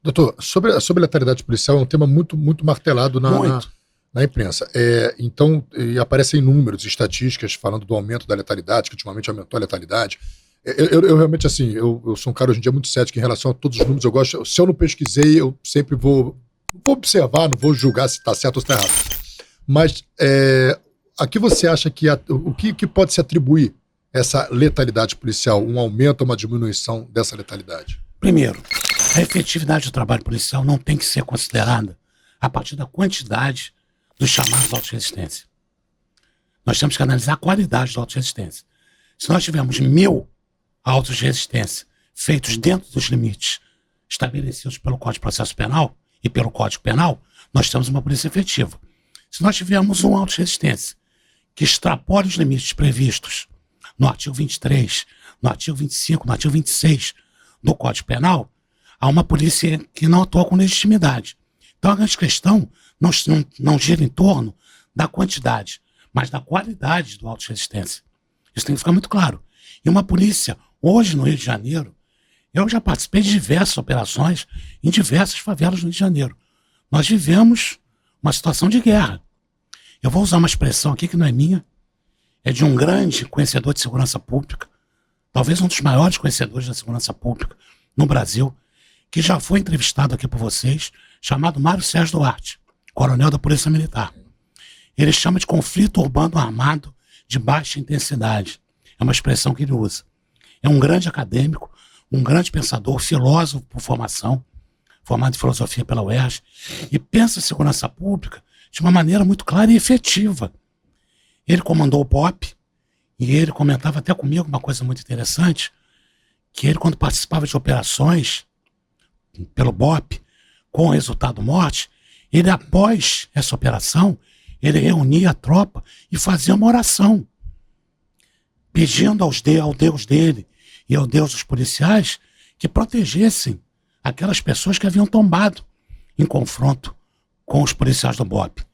Doutor, sobre a letalidade policial é um tema muito martelado Muito. na imprensa. Então, e aparecem números, estatísticas falando do aumento da letalidade, que ultimamente aumentou a letalidade. Eu realmente, assim, eu sou um cara hoje em dia muito cético em relação a todos os números. Eu gosto, se eu não pesquisei, eu sempre vou observar, não vou julgar se está certo ou se está errado. Mas a que você acha que pode se atribuir essa letalidade policial, um aumento ou uma diminuição dessa letalidade? Primeiro, a efetividade do trabalho policial não tem que ser considerada a partir da quantidade dos chamados autos de resistência. Nós temos que analisar a qualidade do auto de resistência. Se nós tivermos 1.000 autos de resistência feitos dentro dos limites estabelecidos pelo Código de Processo Penal e pelo Código Penal, nós temos uma polícia efetiva. Se nós tivermos um auto de resistência que extrapole os limites previstos no artigo 23, no artigo 25, no artigo 26 do Código Penal, há uma polícia que não atua com legitimidade. Então a grande questão não gira em torno da quantidade, mas da qualidade do auto de resistência. Isso tem que ficar muito claro. E uma polícia, hoje no Rio de Janeiro, eu já participei de diversas operações em diversas favelas no Rio de Janeiro. Nós vivemos uma situação de guerra. Eu vou usar uma expressão aqui que não é minha, é de um grande conhecedor de segurança pública, talvez um dos maiores conhecedores da segurança pública no Brasil, que já foi entrevistado aqui por vocês, chamado Mário Sérgio Duarte, coronel da Polícia Militar. Ele chama de conflito urbano armado de baixa intensidade. É uma expressão que ele usa. É um grande acadêmico, um grande pensador, filósofo por formação, formado em filosofia pela UERJ, e pensa a segurança pública de uma maneira muito clara e efetiva. Ele comandou o BOPE, e ele comentava até comigo uma coisa muito interessante, que ele, quando participava de operações pelo BOPE, com resultado morte, ele, após essa operação, ele reunia a tropa e fazia uma oração, pedindo ao Deus dele e ao Deus dos policiais que protegessem aquelas pessoas que haviam tombado em confronto com os policiais do BOPE.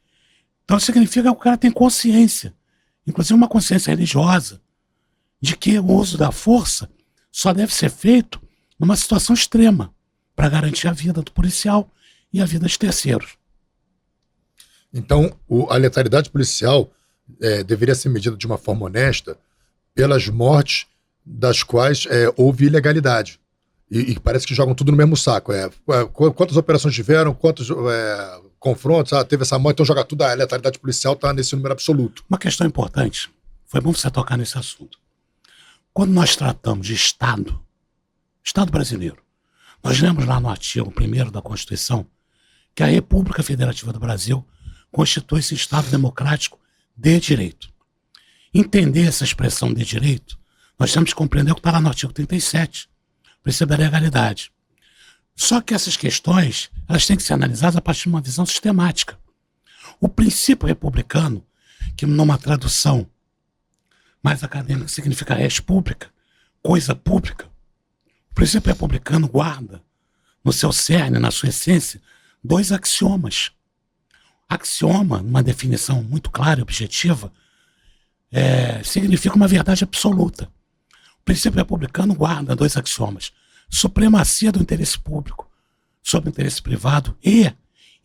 Então significa que o cara tem consciência, inclusive uma consciência religiosa, de que o uso da força só deve ser feito numa situação extrema, para garantir a vida do policial e a vida de terceiros. Então, a letalidade policial deveria ser medida de uma forma honesta pelas mortes das quais houve ilegalidade. E parece que jogam tudo no mesmo saco. Quantas operações tiveram, quantos confrontos, teve essa morte, então joga tudo, a letalidade policial está nesse número absoluto. Uma questão importante, foi bom você tocar nesse assunto. Quando nós tratamos de Estado brasileiro, nós lemos lá no artigo 1º da Constituição que a República Federativa do Brasil constitui-se Estado democrático de direito. Entender essa expressão de direito, nós temos que compreender o que está lá no artigo 37, o princípio da legalidade. Só que essas questões, elas têm que ser analisadas a partir de uma visão sistemática. O princípio republicano, que numa tradução mais acadêmica significa res pública, coisa pública, o princípio republicano guarda no seu cerne, na sua essência, 2 axiomas. Axioma, numa definição muito clara e objetiva, significa uma verdade absoluta. O princípio republicano guarda 2 axiomas: supremacia do interesse público sobre o interesse privado e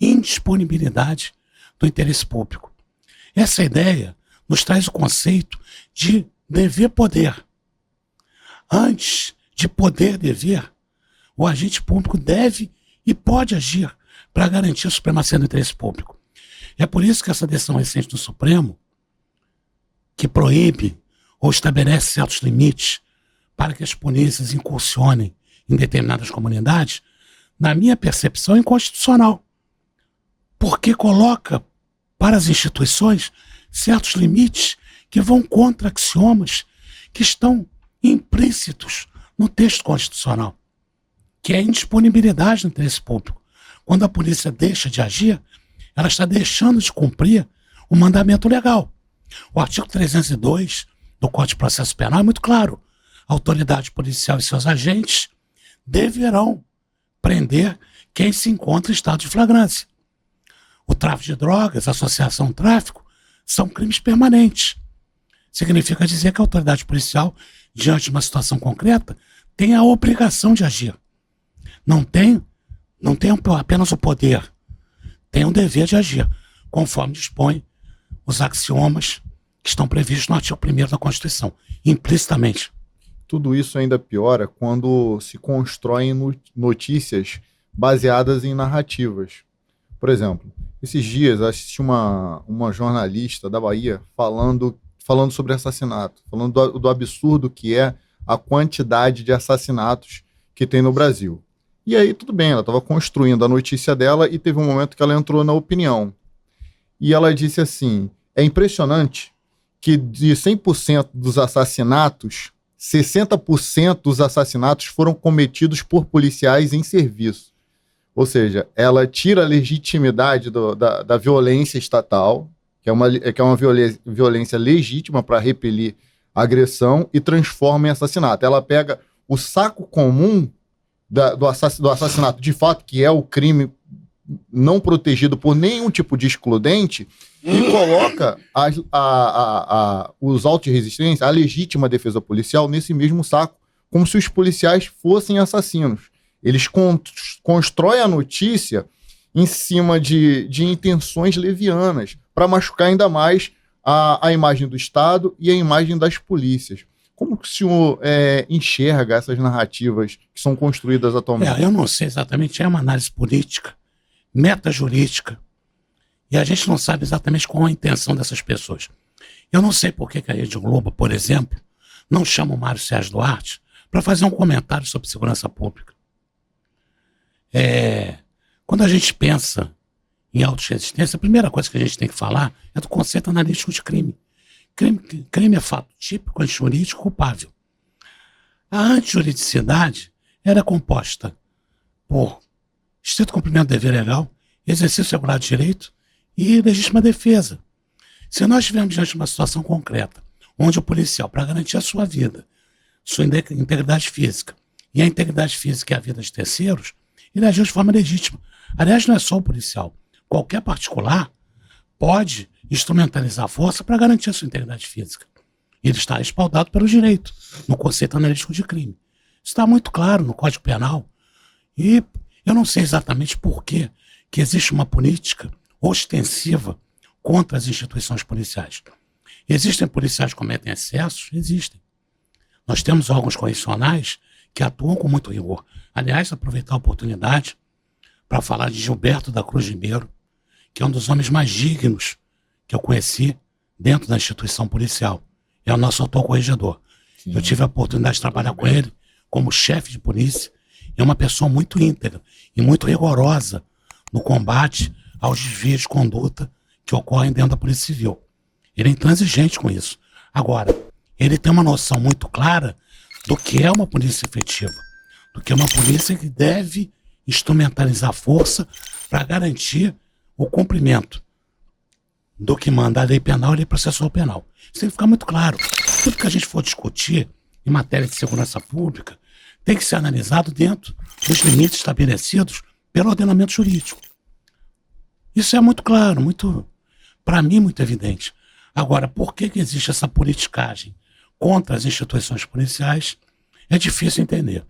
indisponibilidade do interesse público. Essa ideia nos traz o conceito de dever-poder. Antes de poder-dever, o agente público deve e pode agir para garantir a supremacia do interesse público. É por isso que essa decisão recente do Supremo, que proíbe ou estabelece certos limites para que as polícias incursionem em determinadas comunidades, na minha percepção, é inconstitucional. Porque coloca para as instituições certos limites que vão contra axiomas que estão implícitos no texto constitucional, que é a indisponibilidade do interesse público. Quando a polícia deixa de agir, ela está deixando de cumprir o mandamento legal. O artigo 302 do Código de Processo Penal é muito claro. A autoridade policial e seus agentes deverão prender quem se encontra em estado de flagrância. O tráfico de drogas, a associação ao tráfico, são crimes permanentes. Significa dizer que a autoridade policial, diante de uma situação concreta, tem a obrigação de agir. Não tem não tem apenas o poder, tem o dever de agir, conforme dispõe os axiomas que estão previstos no artigo 1º da Constituição, implicitamente. Tudo isso ainda piora quando se constroem notícias baseadas em narrativas. Por exemplo, esses dias assisti uma jornalista da Bahia falando sobre assassinato, falando do absurdo que é a quantidade de assassinatos que tem no Brasil. E aí, tudo bem, ela estava construindo a notícia dela e teve um momento que ela entrou na opinião. E ela disse assim, é impressionante que de 100% dos assassinatos, 60% dos assassinatos foram cometidos por policiais em serviço. Ou seja, ela tira a legitimidade da violência estatal, que é uma violência legítima para repelir a agressão, e transforma em assassinato. Ela pega o saco comum do assassinato, de fato, que é o crime não protegido por nenhum tipo de excludente, e coloca os autos de resistência, a legítima defesa policial, nesse mesmo saco, como se os policiais fossem assassinos. Eles constroem a notícia em cima de intenções levianas, para machucar ainda mais a imagem do Estado e a imagem das polícias. Como que o senhor enxerga essas narrativas que são construídas atualmente? Eu não sei exatamente, é uma análise política, metajurídica, e a gente não sabe exatamente qual a intenção dessas pessoas. Eu não sei por que a Rede Globo, por exemplo, não chama o Mário Sérgio Duarte para fazer um comentário sobre segurança pública. Quando a gente pensa em autorresistência, a primeira coisa que a gente tem que falar é do conceito analítico de crime. Crime é fato típico, antijurídico, culpável. A antijuridicidade era composta por estrito cumprimento do dever legal, exercício regular de direito e legítima defesa. Se nós estivermos diante de uma situação concreta, onde o policial, para garantir a sua vida, sua integridade física, e a integridade física é a vida de terceiros, ele agiu de forma legítima. Aliás, não é só o policial. Qualquer particular pode instrumentalizar a força para garantir a sua integridade física. Ele está respaldado pelo direito, no conceito analítico de crime. Isso está muito claro no Código Penal. E eu não sei exatamente por que existe uma política ostensiva contra as instituições policiais. Existem policiais que cometem excessos? Existem. Nós temos órgãos correcionais que atuam com muito rigor. Aliás, aproveitar a oportunidade para falar de Gilberto da Cruz Ribeiro, que é um dos homens mais dignos que eu conheci dentro da instituição policial. É o nosso atual corregedor. Sim. Eu tive a oportunidade de trabalhar com ele como chefe de polícia. É uma pessoa muito íntegra e muito rigorosa no combate aos desvios de conduta que ocorrem dentro da Polícia Civil. Ele é intransigente com isso. Agora, ele tem uma noção muito clara do que é uma polícia efetiva, do que é uma polícia que deve instrumentalizar a força para garantir o cumprimento do que manda a lei penal e a lei processual penal. Isso tem que ficar muito claro. Tudo que a gente for discutir em matéria de segurança pública tem que ser analisado dentro dos limites estabelecidos pelo ordenamento jurídico. Isso é muito claro, para mim, muito evidente. Agora, por que existe essa politicagem contra as instituições policiais? É difícil entender.